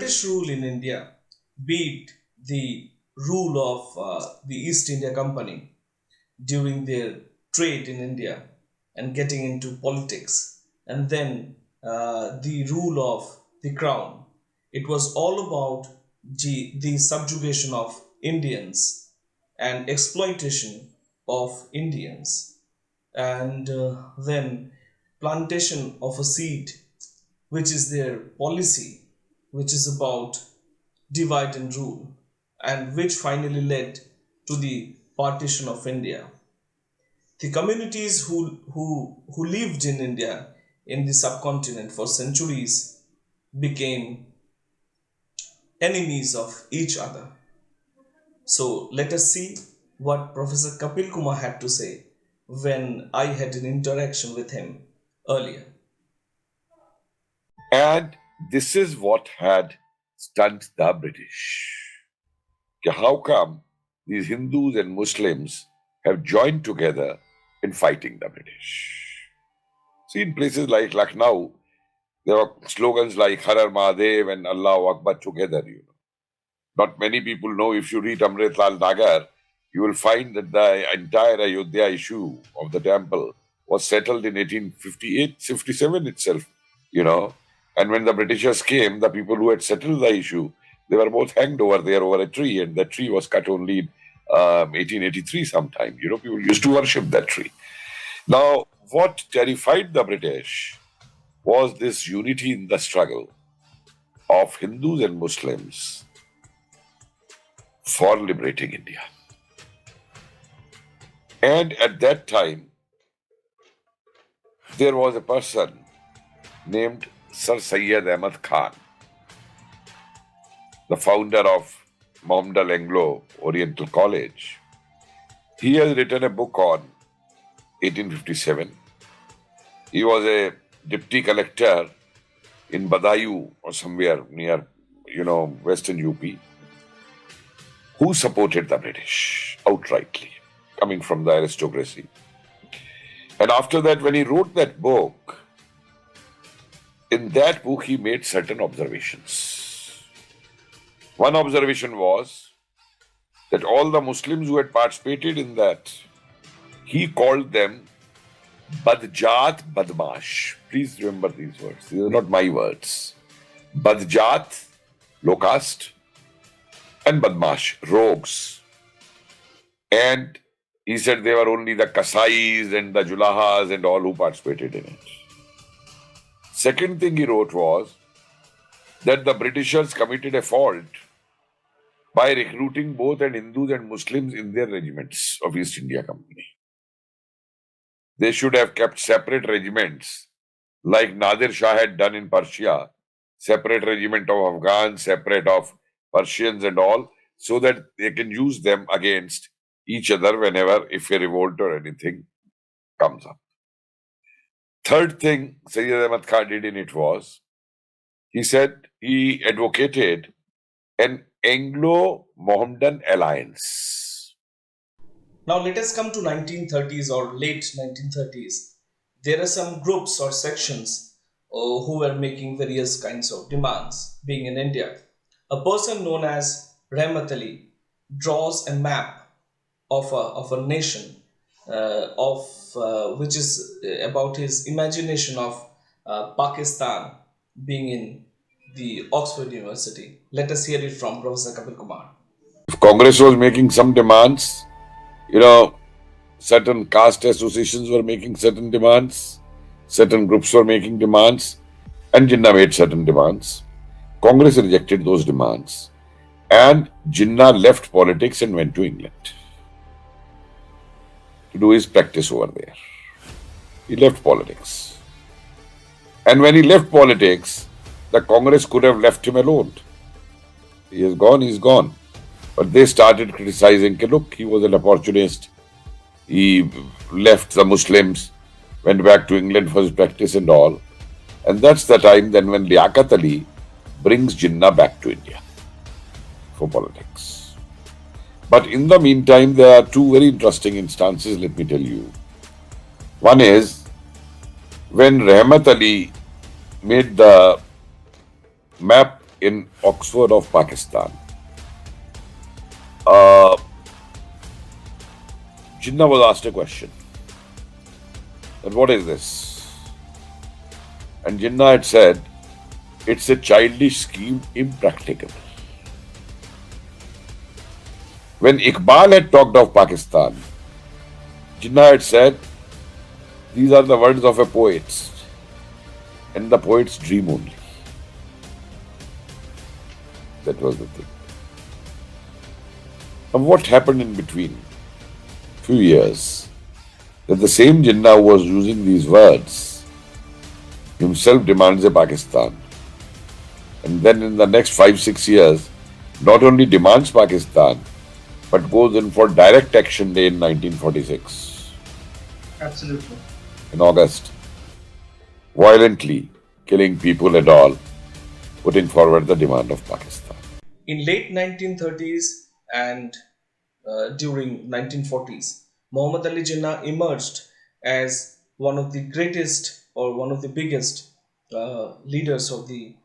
British rule in India beat the rule of the East India Company during their trade in India and getting into politics, and then the rule of the crown. It was all about the subjugation of Indians and exploitation of Indians, and then plantation of a seed, which is their policy, which is about divide and rule, and which finally led to the partition of India. The communities who lived in India in the subcontinent for centuries became enemies of each other. So let us see what Professor Kapil Kumar had to say when I had an interaction with him earlier. And this is what had stunned the British. How come these Hindus and Muslims have joined together in fighting the British? See, in places like Lucknow, there are slogans like Har Har Mahadev and Allahu Akbar together, Not many people know. If you read Amrit Lal Nagar, you will find that the entire Ayodhya issue of the temple was settled in 1858, 57 itself, And when the Britishers came, the people who had settled the issue, they were both hanged over there over a tree, and that tree was cut only in 1883 sometime. People used to worship that tree. Now, what terrified the British was this unity in the struggle of Hindus and Muslims for liberating India. And at that time, there was a person named Sir Syed Ahmad Khan, the founder of Mohammedan Anglo Oriental College. He has written a book on 1857. He was a deputy collector in Badayu or somewhere near, western UP, who supported the British outrightly, coming from the aristocracy. And after that, when he wrote that book, in that book, he made certain observations. One observation was that all the Muslims who had participated in that, he called them Badjat Badmash. Please remember these words. These are not my words. Badjat, low caste, and Badmash, rogues. And he said they were only the Kasais and the Julahas and all who participated in it. Second thing he wrote was that the Britishers committed a fault by recruiting both Hindus and Muslims in their regiments of East India Company. They should have kept separate regiments like Nadir Shah had done in Persia, separate regiment of Afghans, separate of Persians and all, so that they can use them against each other whenever, if a revolt or anything comes up. Third thing Sayyid Ahmad Khan did in it was, he said he advocated an Anglo-Mohammedan alliance. Now let us come to 1930s or late 1930s. There are some groups or sections who were making various kinds of demands, being in India. A person known as Rahmat Ali draws a map of a nation which is about his imagination of Pakistan being in the Oxford University. Let us hear it from Professor Kapil Kumar. If Congress was making some demands, certain caste associations were making certain demands, certain groups were making demands, and Jinnah made certain demands. Congress rejected those demands, and Jinnah left politics and went to England to do his practice over there. He left politics. And when he left politics, the Congress could have left him alone. He is gone, he's gone. But they started criticizing, look, he was an opportunist. He left the Muslims, went back to England for his practice and all. And that's the time then when Liaquat Ali brings Jinnah back to India for politics. But in the meantime, there are two very interesting instances, let me tell you. One is when Rahmat Ali made the map in Oxford of Pakistan. Uh, Jinnah was asked a question that what is this? And Jinnah had said, it's a childish scheme, impracticable. When Iqbal had talked of Pakistan, Jinnah had said, these are the words of a poet, and the poet's dream only. That was the thing. And what happened in between? Few years, that the same Jinnah who was using these words himself demands a Pakistan. And then in the next 5-6 years, not only demands Pakistan, but goes in for direct action day in 1946. Absolutely. In August, violently killing people and all, putting forward the demand of Pakistan. In late 1930s and during 1940s, Muhammad Ali Jinnah emerged as one of the greatest or one of the biggest leaders of the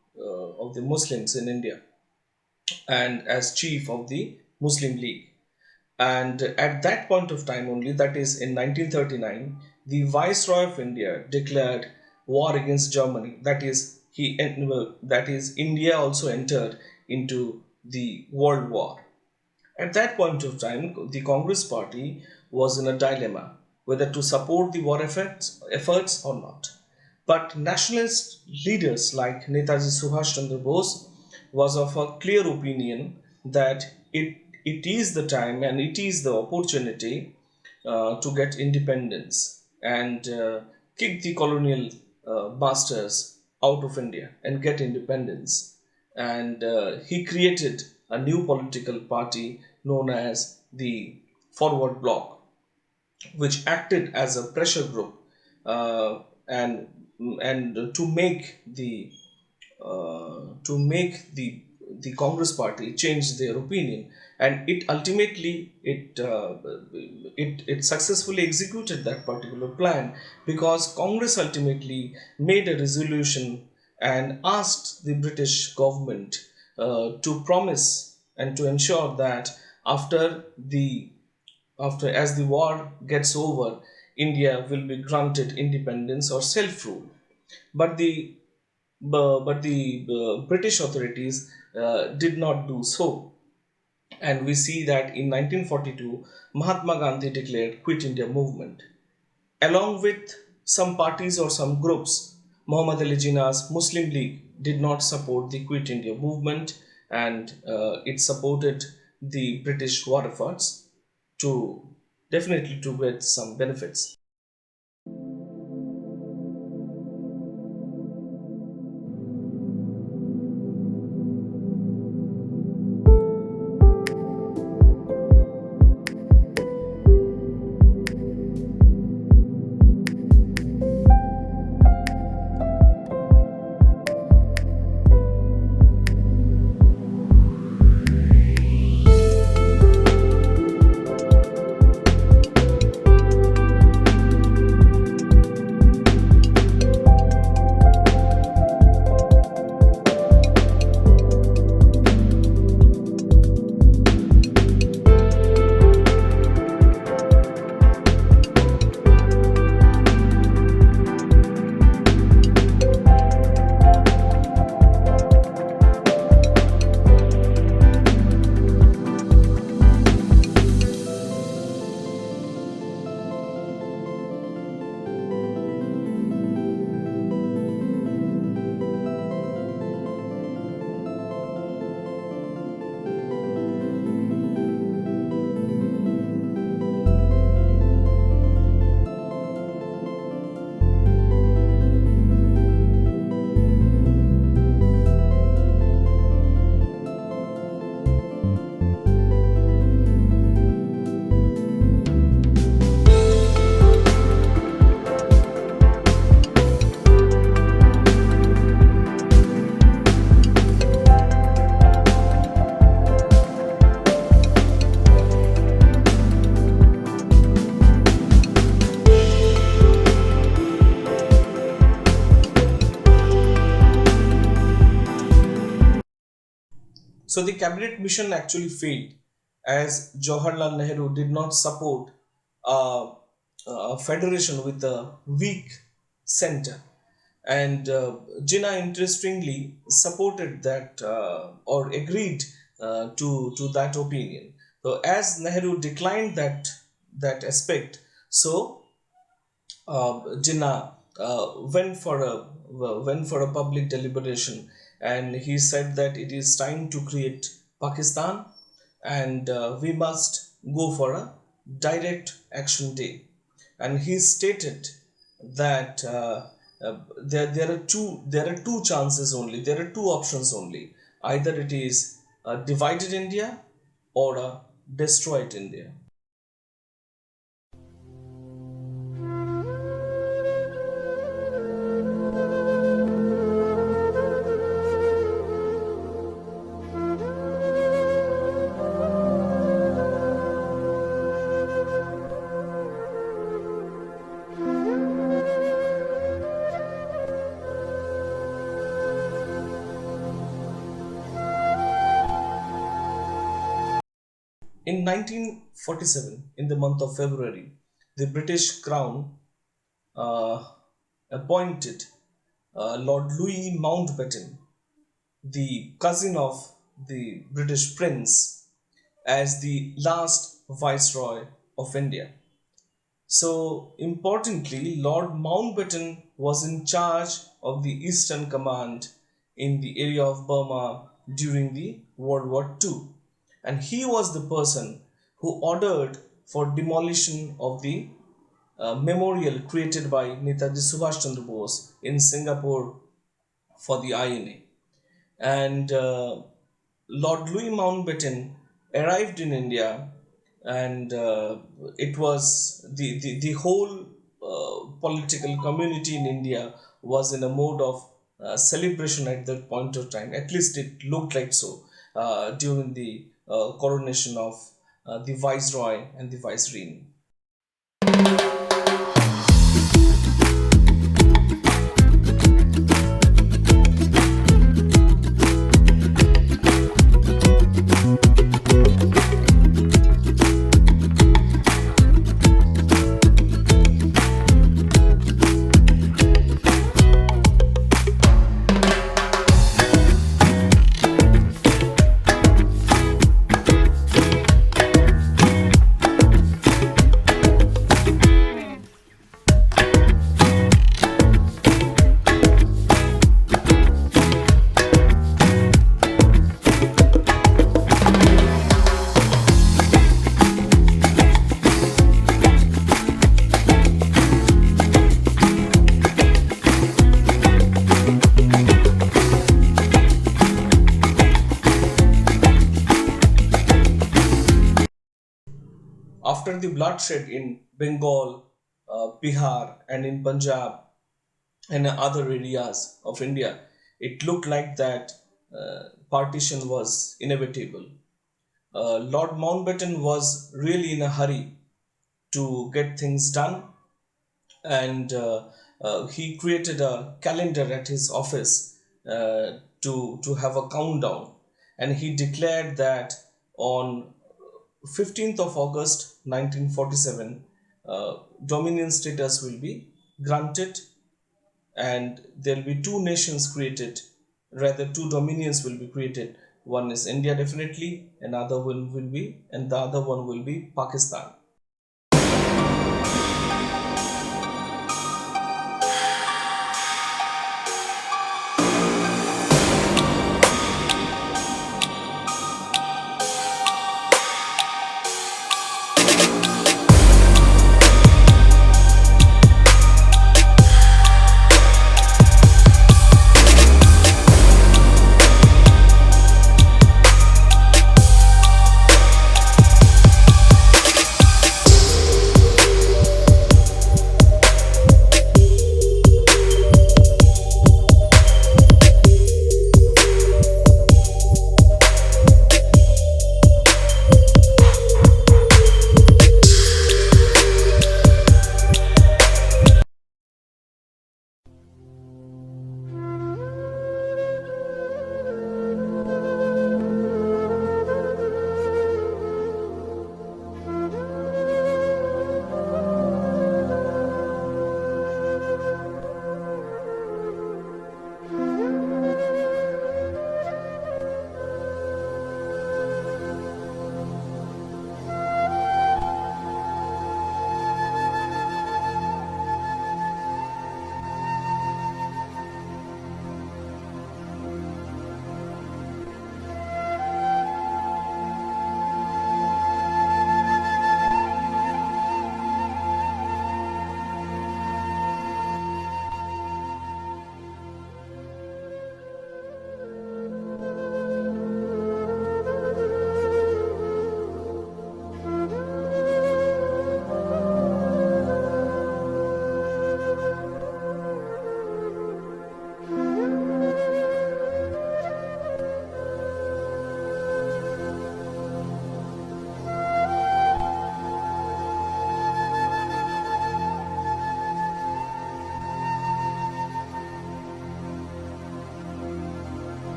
Muslims in India, and as chief of the Muslim League. And at that point of time only, that is in 1939, the Viceroy of India declared war against Germany. That is India also entered into the World War. At that point of time, the Congress party was in a dilemma whether to support the war efforts or not. But nationalist leaders like Netaji Subhash Chandra Bose was of a clear opinion that it is the time and it is the opportunity to get independence and kick the colonial masters out of India and get independence. And he created a new political party known as the Forward Bloc, which acted as a pressure group uh, and to make the Congress party change their opinion, and it ultimately it successfully executed that particular plan, because Congress ultimately made a resolution and asked the British government to promise and to ensure that after the after as the war gets over, India will be granted independence or self-rule. But the British authorities did not do so, and we see that in 1942 Mahatma Gandhi declared Quit India movement. Along with some parties or some groups, Muhammad Ali Jinnah's Muslim League did not support the Quit India movement, and it supported the British war efforts to definitely to get some benefits. So the cabinet mission actually failed as Jawaharlal Nehru did not support a federation with a weak center. And Jinnah interestingly supported that or agreed to that opinion. So as Nehru declined that aspect, so Jinnah went for a public deliberation, and he said that it is time to create Pakistan, and we must go for a direct action day. And he stated that there are two chances only. There are two options only. Either it is a divided India or a destroyed India. In 1947, in the month of February, the British Crown uh, appointed Lord Louis Mountbatten, the cousin of the British Prince, as the last Viceroy of India. So, importantly, Lord Mountbatten was in charge of the Eastern Command in the area of Burma during the World War II. And he was the person who ordered for demolition of the memorial created by Netaji Subhash Chandra Bose in Singapore for the INA. And Lord Louis Mountbatten arrived in India, and it was the whole political community in India was in a mode of celebration at that point of time. At least it looked like so during the coronation of the Viceroy and the Viceroy. After the bloodshed in Bengal, Bihar, and in Punjab and other areas of India, it looked like that partition was inevitable. Lord Mountbatten was really in a hurry to get things done, and he created a calendar at his office to have a countdown, and he declared that on 15th of August 1947, Dominion status will be granted, and there will be two nations created, rather two dominions will be created. One is India definitely, another one will be, and the other one will be Pakistan.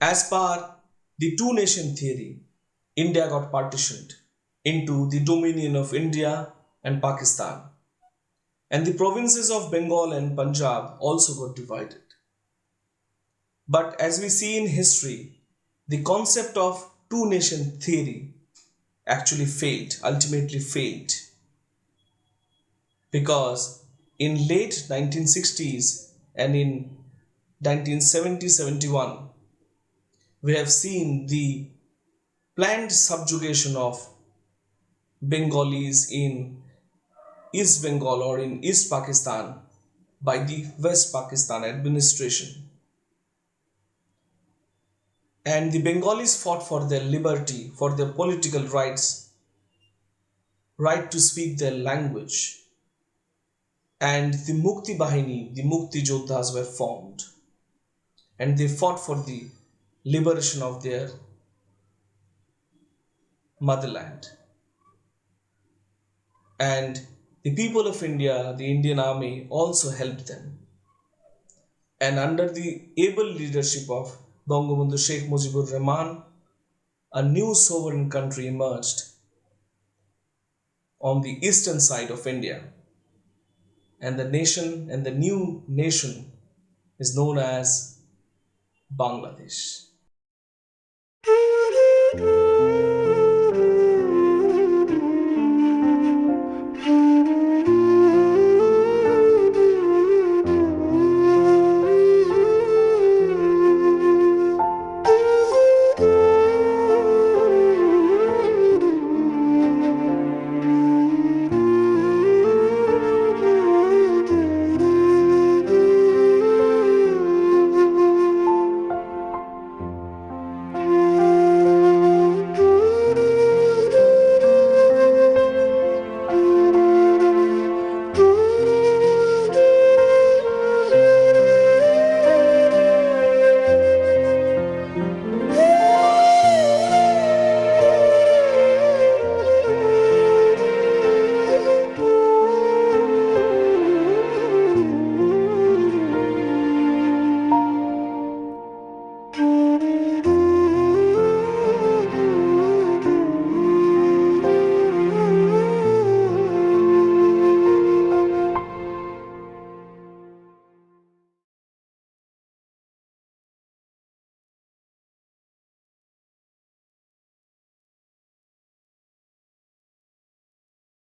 As per the two nation theory, India got partitioned into the dominion of India and Pakistan, and the provinces of Bengal and Punjab also got divided. But as we see in history, the concept of two nation theory actually failed, ultimately failed, because in late 1960s and in 1970-71, we have seen the planned subjugation of Bengalis in East Bengal or in East Pakistan by the West Pakistan administration. And the Bengalis fought for their liberty, for their political rights, right to speak their language. And the Mukti Bahini, the Mukti Jodhas were formed. And they fought for the liberation of their motherland. And the people of India, the Indian army, also helped them. And under the able leadership of Bangabandhu Sheikh Mujibur Rahman, a new sovereign country emerged on the eastern side of India. And the new nation is known as Bangladesh.